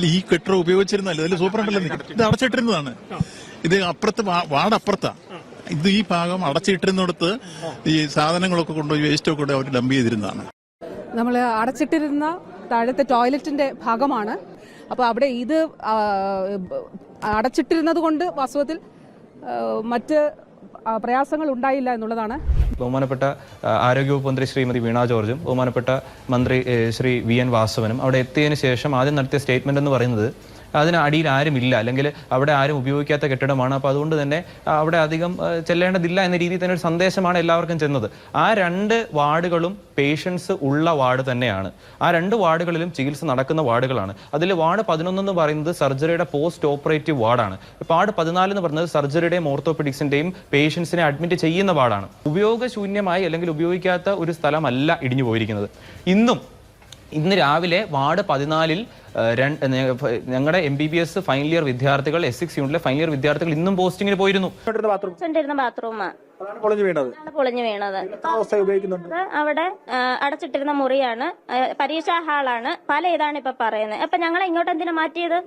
ഈ കെട്ടിടം ഉപയോഗിച്ചിരുന്നല്ലോ, ഇതിൽ സൂപ്രണ്ടല്ലോ ഇത് അടച്ചിട്ടിരുന്നതാണ്. ഇത് അപ്പുറത്ത് വാർഡപ്പുറത്താ. ഇത് ഈ ഭാഗം അടച്ചിട്ടിരുന്നിടത്ത് ഈ സാധനങ്ങളൊക്കെ കൊണ്ടുപോയി വേസ്റ്റൊക്കെ കൊണ്ട് അവർ ഡംപ് ചെയ്തിരുന്നതാണ്. നമ്മൾ അടച്ചിട്ടിരുന്ന താഴത്തെ ടോയ്ലറ്റിന്റെ ഭാഗമാണ്. അപ്പോൾ അവിടെ ഇത് അടച്ചിട്ടിരുന്നത് കൊണ്ട് വാസ്തവത്തിൽ മറ്റ് പ്രയാസങ്ങൾ ഉണ്ടായില്ല എന്നുള്ളതാണ്. ബഹുമാനപ്പെട്ട ആരോഗ്യവകുപ്പ് മന്ത്രി ശ്രീമതി വീണ ജോർജും ബഹുമാനപ്പെട്ട മന്ത്രി ശ്രീ VN വാസവനും അവിടെ എത്തിയതിനു ശേഷം ആദ്യം നടത്തിയ സ്റ്റേറ്റ്മെന്റ് എന്ന് പറയുന്നത് അതിന് അടിയിൽ ആരുമില്ല, അല്ലെങ്കിൽ അവിടെ ആരും ഉപയോഗിക്കാത്ത കെട്ടിടമാണ്, അപ്പോൾ അതുകൊണ്ട് തന്നെ അവിടെ അധികം ചെല്ലേണ്ടതില്ല എന്ന രീതിയിൽ തന്നെ ഒരു സന്ദേശമാണ് എല്ലാവർക്കും ചെന്നത്. ആ 2 വാർഡുകളും പേഷ്യൻസ് ഉള്ള വാർഡ് തന്നെയാണ്. ആ 2 വാർഡുകളിലും ചികിത്സ നടക്കുന്ന വാർഡുകളാണ്. അതിൽ വാർഡ് 11 എന്ന് പറയുന്നത് സർജറിയുടെ പോസ്റ്റ് ഓപ്പറേറ്റീവ് വാർഡാണ്. വാർഡ് 14 എന്ന് പറയുന്നത് സർജറിയുടെയും ഓർത്തോപെഡിക്സിന്റെയും പേഷ്യൻസിനെ അഡ്മിറ്റ് ചെയ്യുന്ന വാർഡാണ്. ഉപയോഗശൂന്യമായി അല്ലെങ്കിൽ ഉപയോഗിക്കാത്ത ഒരു സ്ഥലമല്ല ഇടിഞ്ഞു പോയിരിക്കുന്നത്. ഇന്ന് രാവിലെ വാർഡ് 14-ൽ ഞങ്ങളുടെ MBBS ഫൈനൽ ഇയർ വിദ്യാർത്ഥികൾ S6 യൂണിറ്റിലെ ഫൈനൽ ഇയർ വിദ്യാർത്ഥികൾ ഇന്നും പോസ്റ്റിങ്ങിന് പോയിരുന്നു. പൊളിഞ്ഞു വീണത് അവിടെ അടച്ചിട്ടിരുന്ന മുറിയാണ്, പരീക്ഷാ ഹാളാണ്, പല ഇതാണ് ഇപ്പൊ പറയുന്നത്. അപ്പൊ ഞങ്ങളെ ഇങ്ങോട്ട് എന്തിനാ മാറ്റിയത്?